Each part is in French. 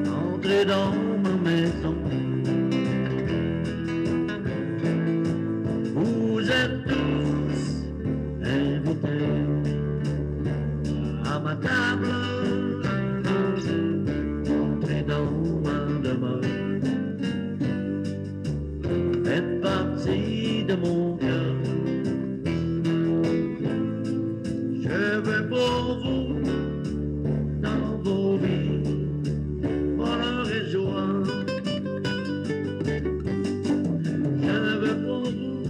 Entrez dans ma maison. Vous êtes tous invités à ma table. Entrez dans ma demeure. Faites partie de mon cœur. Je veux pour vous, dans vos vies, bonheur et joie. Je veux pour vous,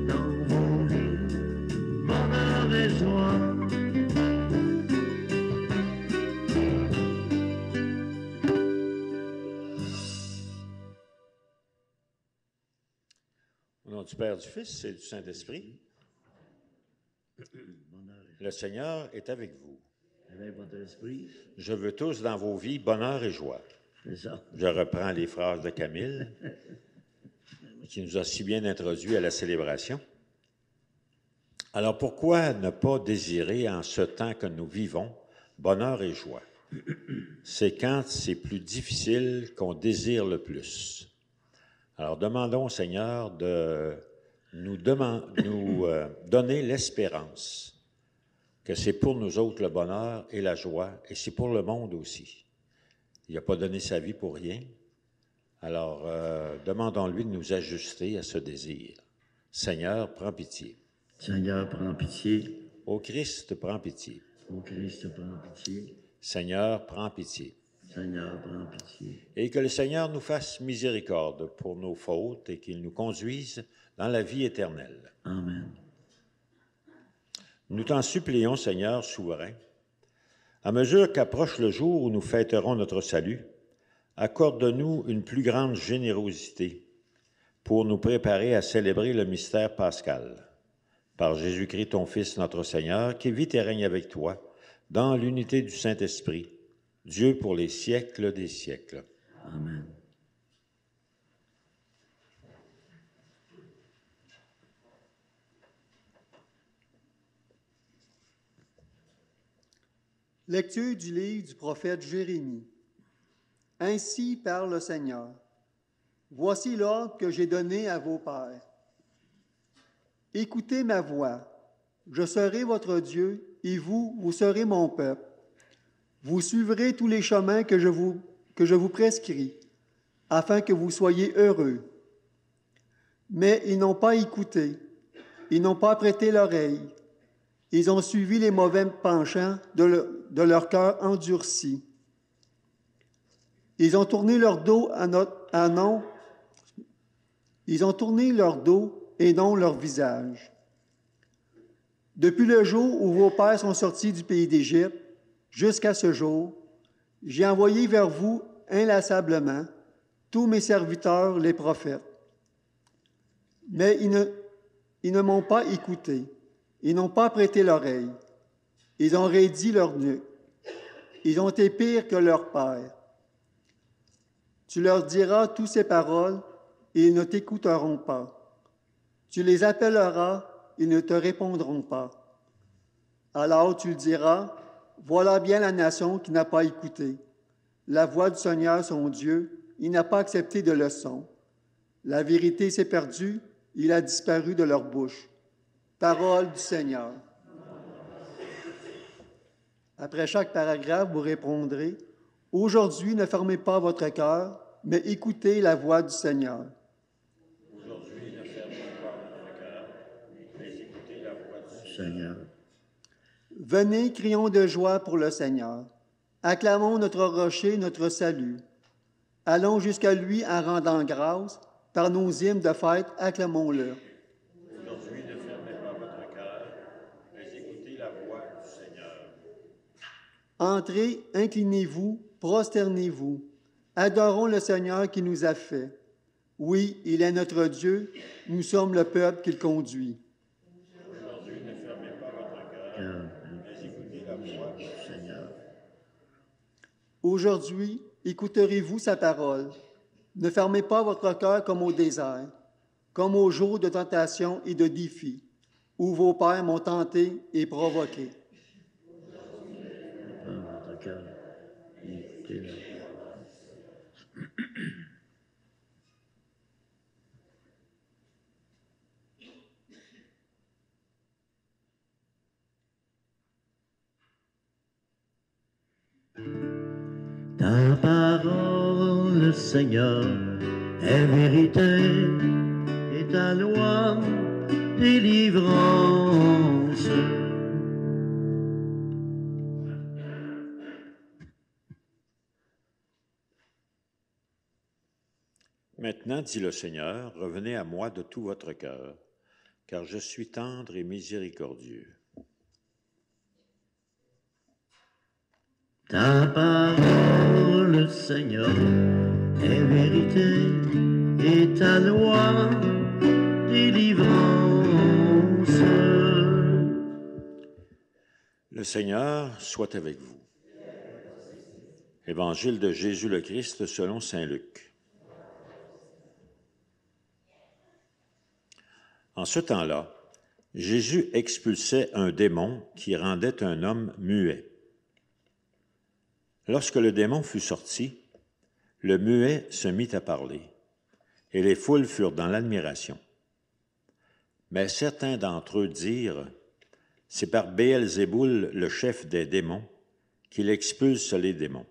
dans vos vies, bonheur et joie. Au nom du Père, du Fils et du Saint-Esprit, le Seigneur est avec vous. Avec votre esprit. Je veux tous dans vos vies bonheur et joie. C'est ça. Je reprends les phrases de Camille, qui nous a si bien introduits à la célébration. Alors pourquoi ne pas désirer en ce temps que nous vivons bonheur et joie? C'est quand c'est plus difficile qu'on désire le plus. Alors demandons au Seigneur de nous donner l'espérance que c'est pour nous autres le bonheur et la joie, et c'est pour le monde aussi. Il n'a pas donné sa vie pour rien. Alors, demandons-lui de nous ajuster à ce désir. Seigneur, prends pitié. Seigneur, prends pitié. Ô Christ, prends pitié. Ô Christ, prends pitié. Seigneur, prends pitié. Seigneur, prends pitié. Et que le Seigneur nous fasse miséricorde pour nos fautes et qu'il nous conduise dans la vie éternelle. Amen. Nous t'en supplions, Seigneur souverain, à mesure qu'approche le jour où nous fêterons notre salut, accorde-nous une plus grande générosité pour nous préparer à célébrer le mystère pascal. Par Jésus-Christ, ton Fils, notre Seigneur, qui vit et règne avec toi, dans l'unité du Saint-Esprit, Dieu pour les siècles des siècles. Amen. Lecture du livre du prophète Jérémie. Ainsi parle le Seigneur. Voici l'ordre que j'ai donné à vos pères. Écoutez ma voix. Je serai votre Dieu et vous serez mon peuple. Vous suivrez tous les chemins que je vous prescris, afin que vous soyez heureux. Mais ils n'ont pas écouté, ils n'ont pas prêté l'oreille. Ils ont suivi les mauvais penchants de leur cœur endurci. Ils ont tourné leur dos Ils ont tourné leur dos et non leur visage. Depuis le jour où vos pères sont sortis du pays d'Égypte, jusqu'à ce jour, j'ai envoyé vers vous inlassablement tous mes serviteurs, les prophètes. Mais ils ne m'ont pas écouté. Ils n'ont pas prêté l'oreille. Ils ont raidi leur nuque. Ils ont été pires que leurs pères. Tu leur diras toutes ces paroles et ils ne t'écouteront pas. Tu les appelleras, ils ne te répondront pas. Alors tu diras, voilà bien la nation qui n'a pas écouté. La voix du Seigneur, son Dieu, il n'a pas accepté de leçon. La vérité s'est perdue, il a disparu de leur bouche. Parole du Seigneur. Après chaque paragraphe, vous répondrez, « Aujourd'hui, ne fermez pas votre cœur, mais écoutez la voix du Seigneur. » Aujourd'hui, ne fermez pas votre cœur, mais écoutez la voix du Seigneur. Venez, crions de joie pour le Seigneur. Acclamons notre rocher, notre salut. Allons jusqu'à lui en rendant grâce. Par nos hymnes de fête, acclamons-le. Aujourd'hui, ne fermez pas votre cœur, mais écoutez la voix du Seigneur. Entrez, inclinez-vous, prosternez-vous. Adorons le Seigneur qui nous a fait. Oui, il est notre Dieu, nous sommes le peuple qu'il conduit. Aujourd'hui, ne fermez pas votre cœur, mais écoutez la voix du Seigneur. Aujourd'hui, écouterez-vous sa parole. Ne fermez pas votre cœur comme au désert, comme au jour de tentation et de défi, où vos pères m'ont tenté et provoqué. Votre cœur, Écoutez la Ta parole, Seigneur, est vérité et ta loi, délivrance. Maintenant, dit le Seigneur, revenez à moi de tout votre cœur, car je suis tendre et miséricordieux. Ta parole, Seigneur, est vérité et ta loi, délivrance. Le Seigneur soit avec vous. Évangile de Jésus le Christ selon saint Luc. En ce temps-là, Jésus expulsait un démon qui rendait un homme muet. Lorsque le démon fut sorti, le muet se mit à parler, et les foules furent dans l'admiration. Mais certains d'entre eux dirent, « C'est par Béelzéboul, le chef des démons, qu'il expulse les démons. »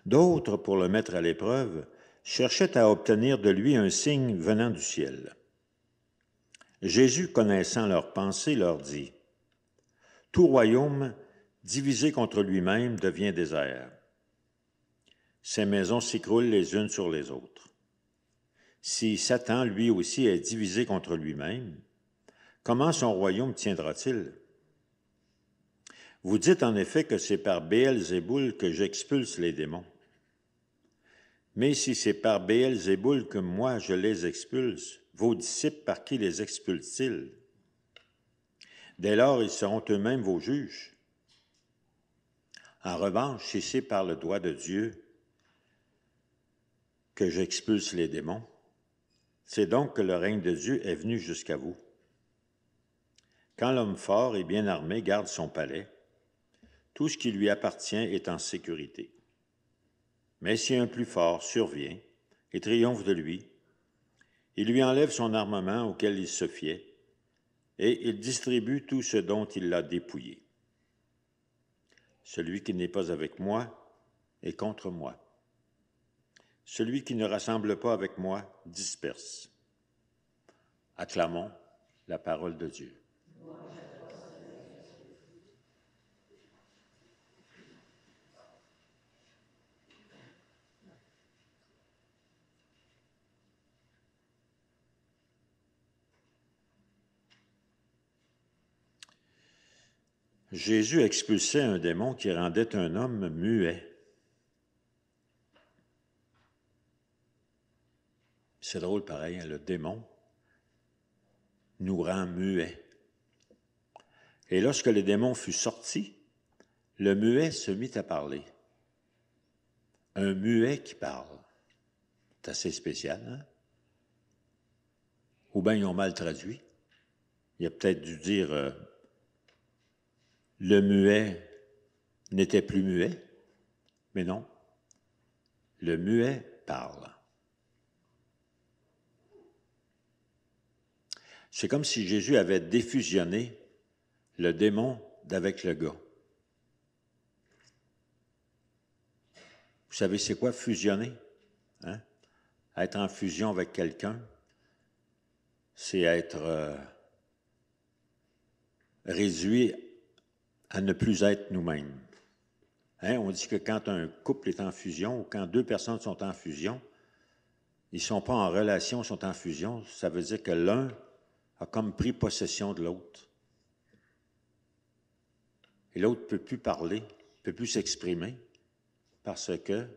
D'autres, pour le mettre à l'épreuve, cherchaient à obtenir de lui un signe venant du ciel. Jésus, connaissant leurs pensées, leur dit, « Tout royaume divisé contre lui-même devient désert. Ses maisons s'écroulent les unes sur les autres. Si Satan, lui aussi, est divisé contre lui-même, comment son royaume tiendra-t-il? Vous dites en effet que c'est par Béelzéboul que j'expulse les démons. Mais si c'est par Béelzéboul que moi je les expulse, vos disciples par qui les expulsent-ils? Dès lors, ils seront eux-mêmes vos juges. En revanche, si c'est par le doigt de Dieu que j'expulse les démons, c'est donc que le règne de Dieu est venu jusqu'à vous. Quand l'homme fort et bien armé garde son palais, tout ce qui lui appartient est en sécurité. Mais si un plus fort survient et triomphe de lui, il lui enlève son armement auquel il se fiait, et il distribue tout ce dont il l'a dépouillé. Celui qui n'est pas avec moi est contre moi. Celui qui ne rassemble pas avec moi disperse. Acclamons la parole de Dieu. Jésus expulsait un démon qui rendait un homme muet. C'est drôle pareil, hein, le démon nous rend muets. Et lorsque le démon fut sorti, le muet se mit à parler. Un muet qui parle. C'est assez spécial, hein? Ou bien ils ont mal traduit. Il a peut-être dû dire le muet n'était plus muet, mais non. Le muet parle. C'est comme si Jésus avait défusionné le démon d'avec le gars. Vous savez, c'est quoi fusionner? Hein? Être en fusion avec quelqu'un, c'est être réduit à ne plus être nous-mêmes. Hein? On dit que quand un couple est en fusion ou quand deux personnes sont en fusion, ils ne sont pas en relation, ils sont en fusion. Ça veut dire que l'un a comme pris possession de l'autre. Et l'autre ne peut plus parler, ne peut plus s'exprimer parce que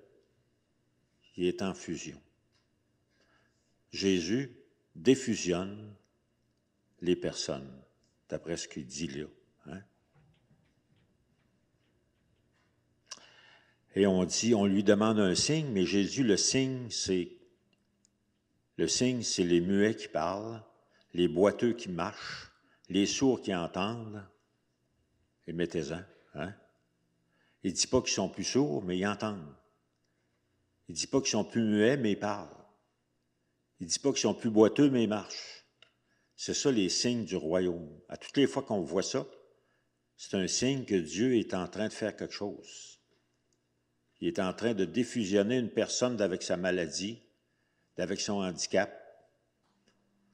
il est en fusion. Jésus défusionne les personnes, d'après ce qu'il dit là. Hein? Et on lui demande un signe, mais Jésus, le signe, c'est les muets qui parlent, les boiteux qui marchent, les sourds qui entendent. Et mettez-en, hein? Il ne dit pas qu'ils sont plus sourds, mais ils entendent. Il ne dit pas qu'ils sont plus muets, mais ils parlent. Il ne dit pas qu'ils sont plus boiteux, mais ils marchent. C'est ça les signes du royaume. À toutes les fois qu'on voit ça, c'est un signe que Dieu est en train de faire quelque chose. Il est en train de défusionner une personne d'avec sa maladie, d'avec son handicap,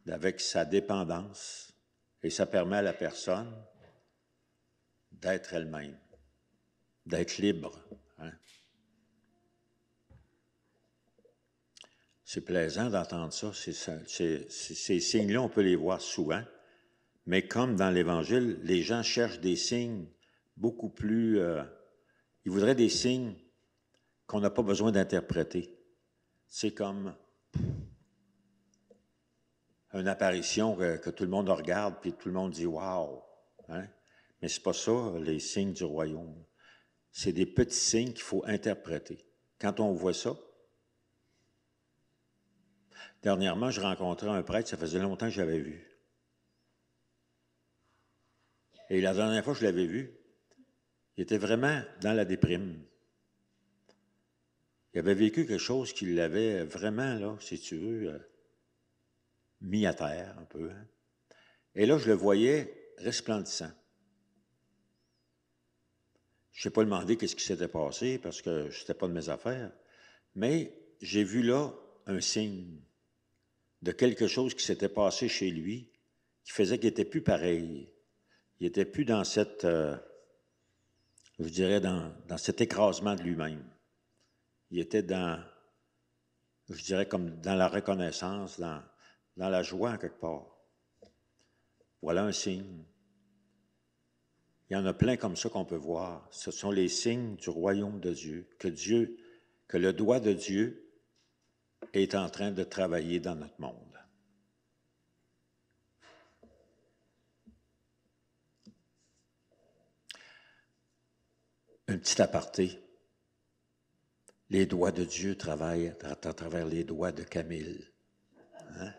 d'avec sa dépendance. Et ça permet à la personne d'être elle-même, d'être libre. Hein? C'est plaisant d'entendre ça. Ces signes-là, on peut les voir souvent. Mais comme dans l'Évangile, les gens cherchent des signes beaucoup plus... ils voudraient des signes qu'on n'a pas besoin d'interpréter. C'est comme une apparition que tout le monde regarde, puis tout le monde dit « Wow! Hein? » Mais c'est pas ça, les signes du royaume. C'est des petits signes qu'il faut interpréter. Quand on voit ça, dernièrement, je rencontrais un prêtre, ça faisait longtemps que je l'avais vu. Et la dernière fois que je l'avais vu, il était vraiment dans la déprime. Il avait vécu quelque chose qui l'avait vraiment, là, si tu veux, mis à terre un peu. Hein? Et là, je le voyais resplendissant. Je n'ai pas demandé qu'est-ce qui s'était passé parce que ce n'était pas de mes affaires, mais j'ai vu là un signe de quelque chose qui s'était passé chez lui qui faisait qu'il n'était plus pareil. Il n'était plus dans cette, je dirais, dans cet écrasement de lui-même. Il était dans, je dirais, comme dans la reconnaissance, dans la joie en quelque part. Voilà un signe. Il y en a plein comme ça qu'on peut voir. Ce sont les signes du royaume de Dieu, que le doigt de Dieu est en train de travailler dans notre monde. Un petit aparté. Les doigts de Dieu travaillent à travers les doigts de Camille. Hein?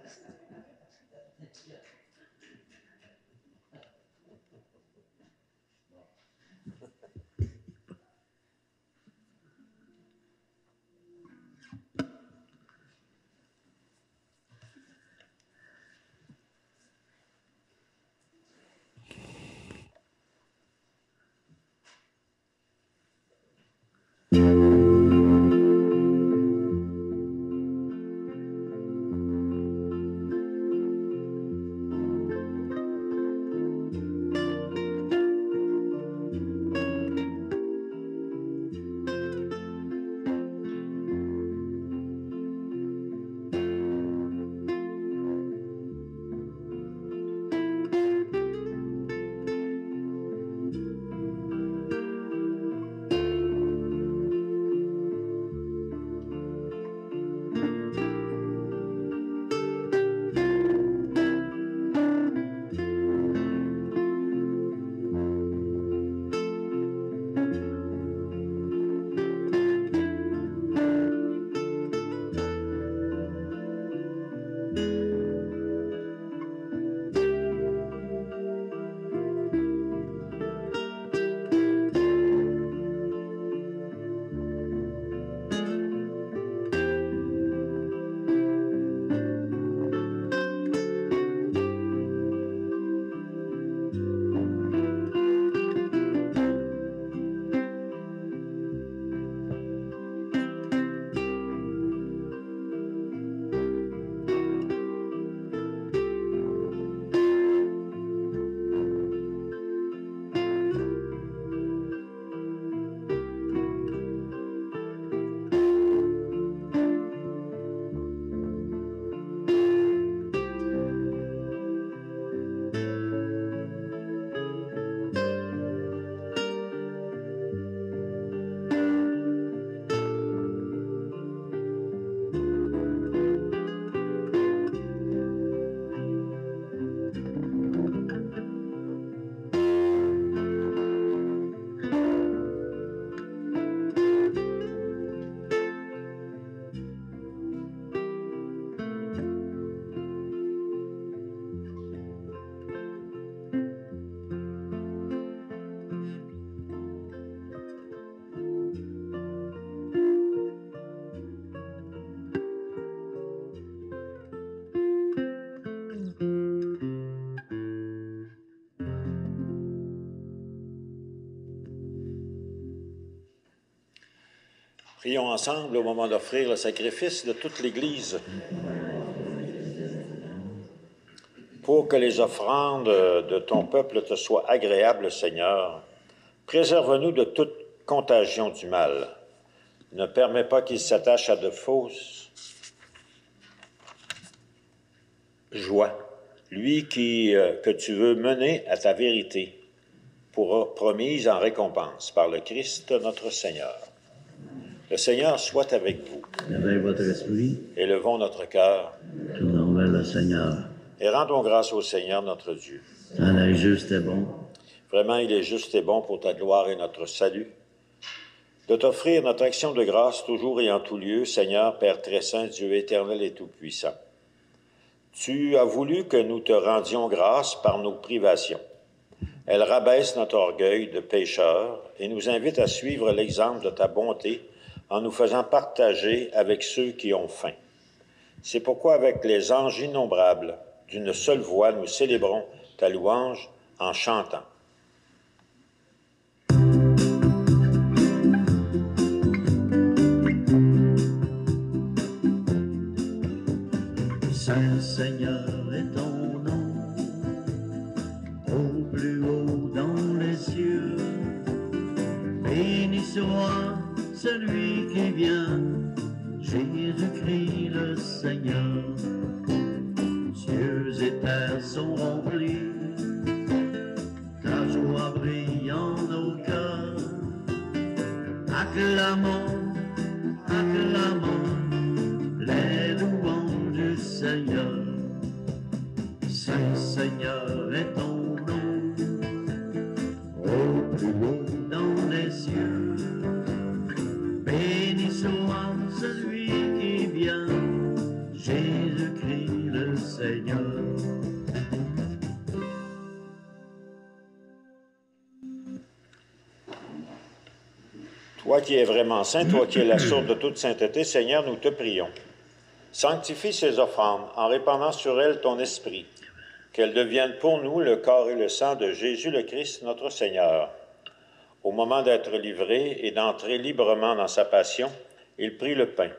Prions ensemble au moment d'offrir le sacrifice de toute l'Église pour que les offrandes de ton peuple te soient agréables, Seigneur. Préserve-nous de toute contagion du mal. Ne permets pas qu'il s'attache à de fausses joies. Lui que tu veux mener à ta vérité, promise en récompense par le Christ notre Seigneur. Le Seigneur soit avec vous. Avec votre esprit, Élevons notre cœur tournons vers le Seigneur. et rendons grâce au Seigneur notre Dieu. Tant est juste et bon. Vraiment, il est juste et bon pour ta gloire et notre salut, de t'offrir notre action de grâce toujours et en tout lieu, Seigneur, Père très saint, Dieu éternel et tout-puissant. Tu as voulu que nous te rendions grâce par nos privations. Elle rabaisse notre orgueil de pécheur et nous invite à suivre l'exemple de ta bonté en nous faisant partager avec ceux qui ont faim. C'est pourquoi, avec les anges innombrables, d'une seule voix, nous célébrons ta louange en chantant. Saint Seigneur est ton nom, au plus haut dans les cieux. Béni soit celui qui vient, Jésus-Christ le Seigneur. Cieux et terre sont remplis, ta joie brille en nos cœurs. Acclamons, acclamons les louanges du Seigneur. Saint Seigneur est ton nom, au plus haut dans les cieux. Béni soit celui qui vient, Jésus-Christ le Seigneur. Toi qui es vraiment saint, toi qui es la source de toute sainteté, Seigneur, nous te prions. Sanctifie ces offrandes en répandant sur elles ton esprit, qu'elles deviennent pour nous le corps et le sang de Jésus le Christ, notre Seigneur. Au moment d'être livré et d'entrer librement dans sa passion, il prit le pain.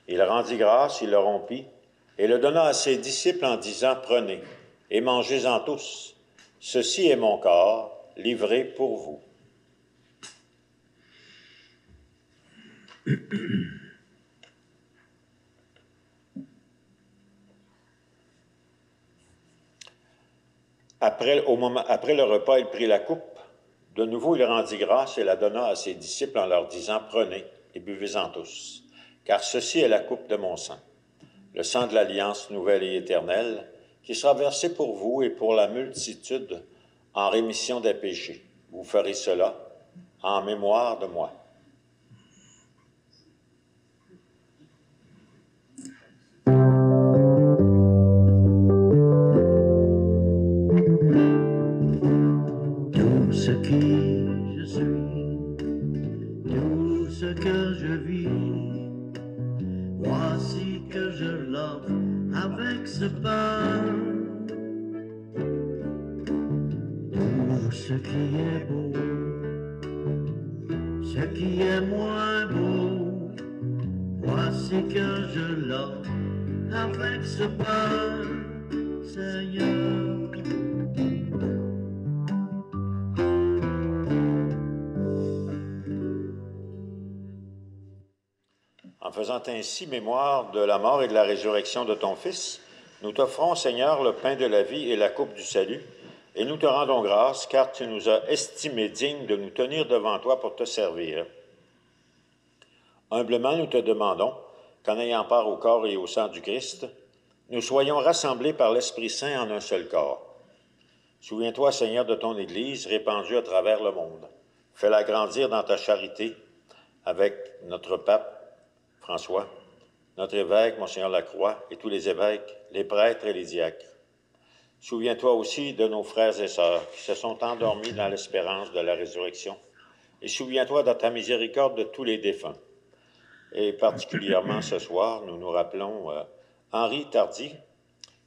Il rendit grâce, il le rompit, et le donna à ses disciples en disant, « Prenez et mangez-en tous. Ceci est mon corps, livré pour vous. » Après le repas, il prit la coupe. De nouveau, il rendit grâce et la donna à ses disciples en leur disant, « Prenez et buvez-en tous, car ceci est la coupe de mon sang, le sang de l'alliance nouvelle et éternelle, qui sera versé pour vous et pour la multitude en rémission des péchés. Vous ferez cela en mémoire de moi. » Tout ce qui je suis, tout ce que je vis, voici que je l'offre avec ce pain. Tout ce qui est beau, ce qui est moins beau, voici que je l'offre avec ce pain, Seigneur. En faisant ainsi mémoire de la mort et de la résurrection de ton Fils, nous t'offrons, Seigneur, le pain de la vie et la coupe du salut, et nous te rendons grâce, car tu nous as estimés dignes de nous tenir devant toi pour te servir. Humblement, nous te demandons qu'en ayant part au corps et au sang du Christ, nous soyons rassemblés par l'Esprit Saint en un seul corps. Souviens-toi, Seigneur, de ton Église répandue à travers le monde. Fais-la grandir dans ta charité avec notre pape, François, notre évêque, Monseigneur Lacroix, et tous les évêques, les prêtres et les diacres. Souviens-toi aussi de nos frères et sœurs qui se sont endormis dans l'espérance de la résurrection. Et souviens-toi de ta miséricorde de tous les défunts. Et particulièrement ce soir, nous nous rappelons Henri Tardy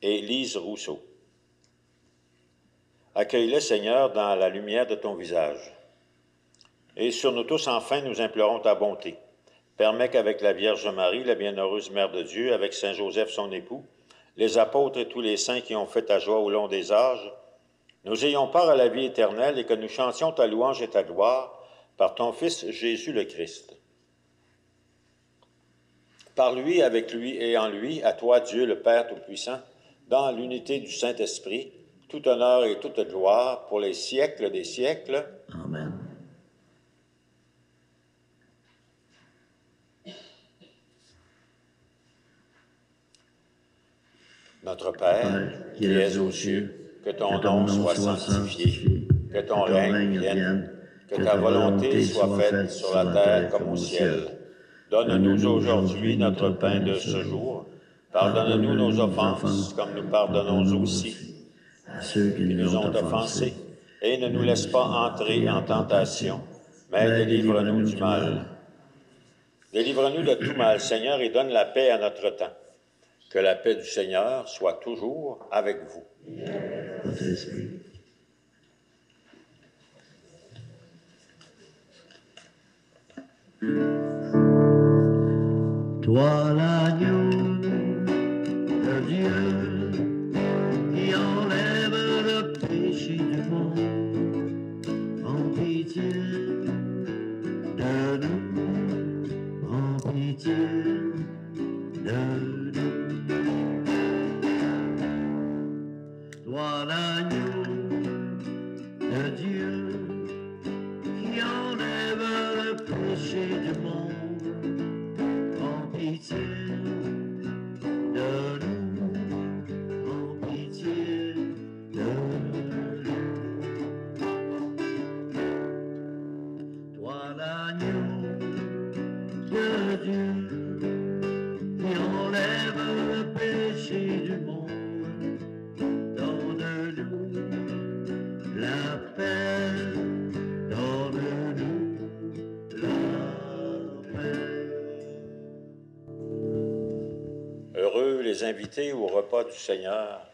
et Lise Rousseau. Accueille-les, Seigneur, dans la lumière de ton visage. Et sur nous tous, enfin, nous implorons ta bonté. permets qu'avec la Vierge Marie, la bienheureuse Mère de Dieu, avec Saint Joseph son époux, les apôtres et tous les saints qui ont fait ta joie au long des âges, nous ayons part à la vie éternelle et que nous chantions ta louange et ta gloire par ton Fils Jésus le Christ. Par lui, avec lui et en lui, à toi Dieu le Père Tout-Puissant, dans l'unité du Saint-Esprit, tout honneur et toute gloire pour les siècles des siècles. Amen. Notre Père, qui es aux cieux, que ton nom soit sanctifié, que ton règne vienne, que ta volonté soit faite sur la terre comme au ciel. Donne-nous aujourd'hui notre pain de ce jour. Pardonne-nous nos offenses, comme nous pardonnons aussi à ceux qui nous ont offensés. Et ne nous laisse pas entrer en tentation, mais délivre-nous du mal. Délivre-nous de tout mal, Seigneur, et donne la paix à notre temps. Que la paix du Seigneur soit toujours avec vous. Votre esprit. Toi l'agneau de Dieu qui enlève le péché du monde, en pitié de nous, en pitié de nous. Toi l'agneau de Dieu qui enlève le péché du monde, en pitié de nous, en pitié de nous. Toi l'agneau de Dieu qui enlève le péché du monde, donne-nous la paix, donne-nous la paix. Heureux les invités au repas du Seigneur.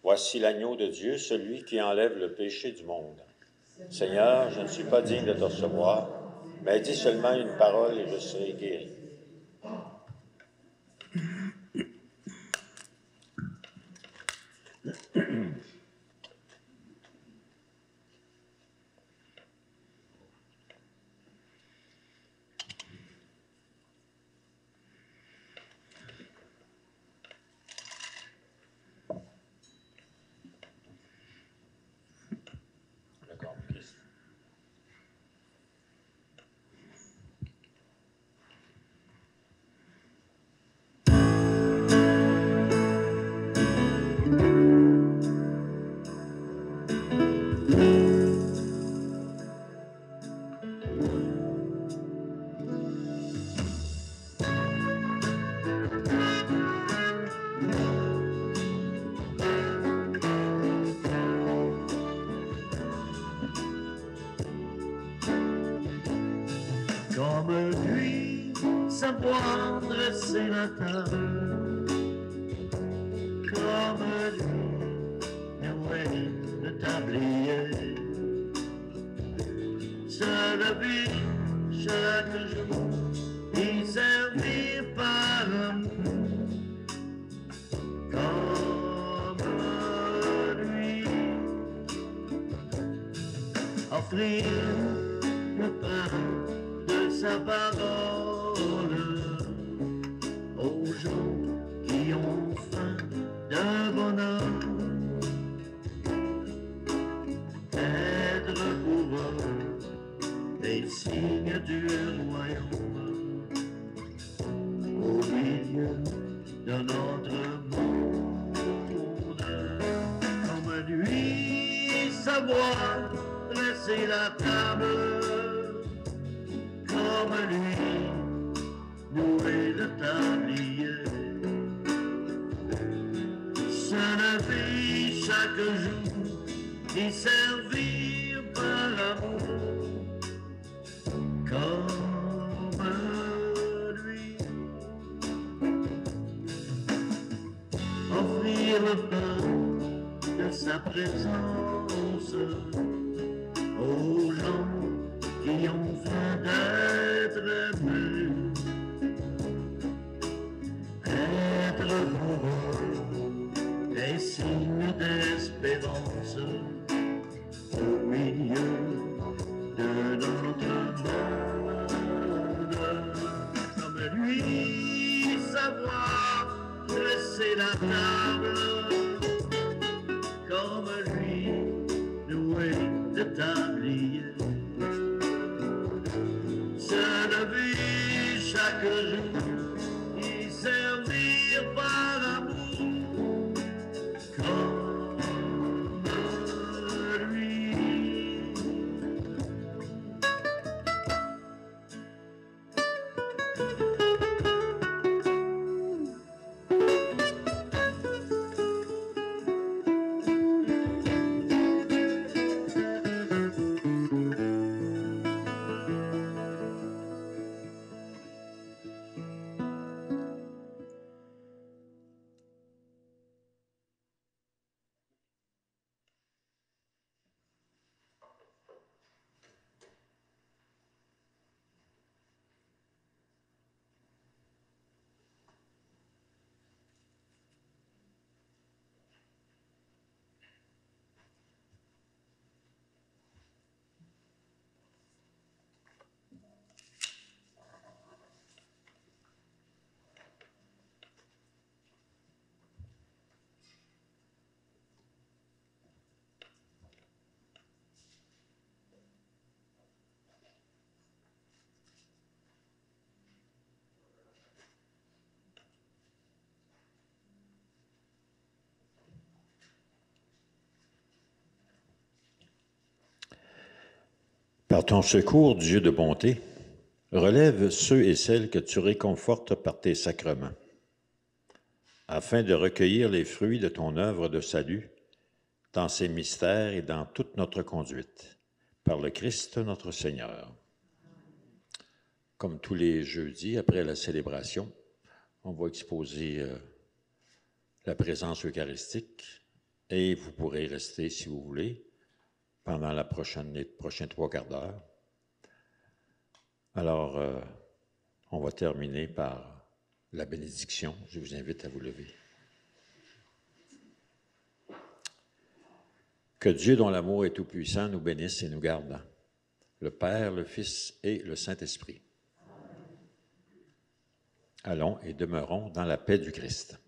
Voici l'agneau de Dieu, celui qui enlève le péché du monde. Seigneur, je ne suis pas digne de te recevoir, mais dis seulement une parole et je serai guéri. Le corps du Christ. Comme lui, savoir dresser la table. Comme lui, nouer le tablier. Se lever chaque jour, y servir par l'amour. Comme lui, offrir le pain de sa parole aux gens qui ont faim de bonheur. Être pour eux des signes du royaume au milieu de notre monde. Comme lui, savoir dresser la table. Comme lui, nouer le tablier, se lever chaque jour et servir par l'amour, comme lui, offrir le pain de sa présence aux gens qui ont faim d'être aimés. lever chaque jour et servir par amour comme lui. Par ton secours, Dieu de bonté, relève ceux et celles que tu réconfortes par tes sacrements, afin de recueillir les fruits de ton œuvre de salut dans ces mystères et dans toute notre conduite, par le Christ notre Seigneur. Comme tous les jeudis, après la célébration, on va exposer la présence eucharistique et vous pourrez rester, si vous voulez, pendant les prochains 3 quarts d'heure. Alors, on va terminer par la bénédiction. Je vous invite à vous lever. Que Dieu, dont l'amour est tout-puissant, nous bénisse et nous garde, le Père, le Fils et le Saint-Esprit. Allons et demeurons dans la paix du Christ.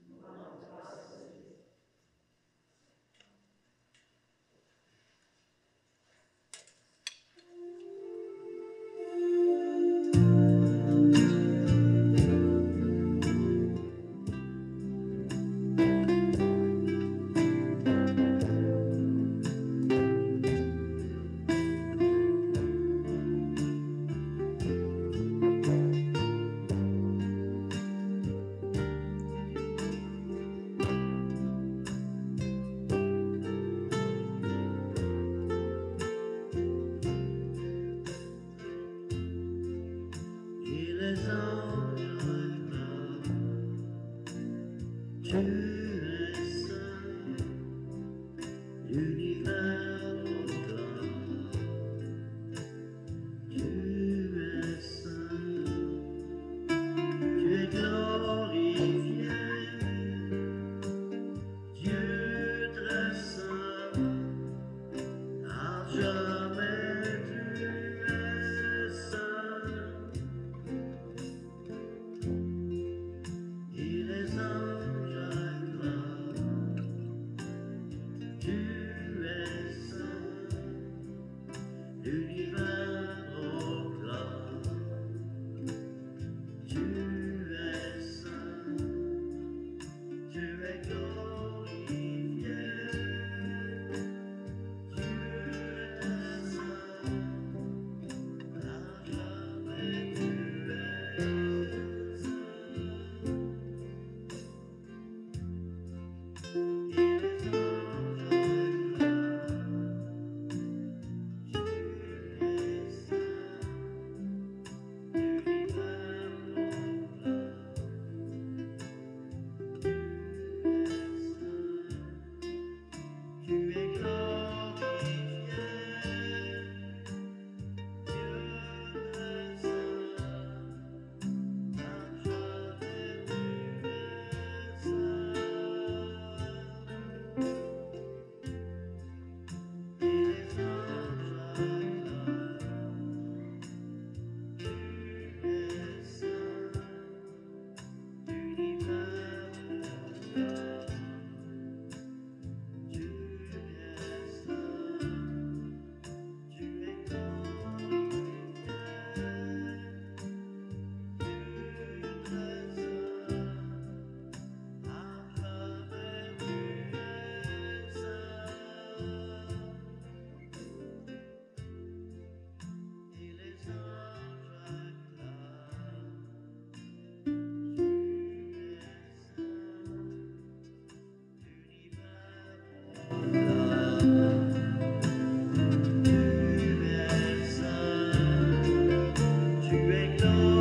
avec toi.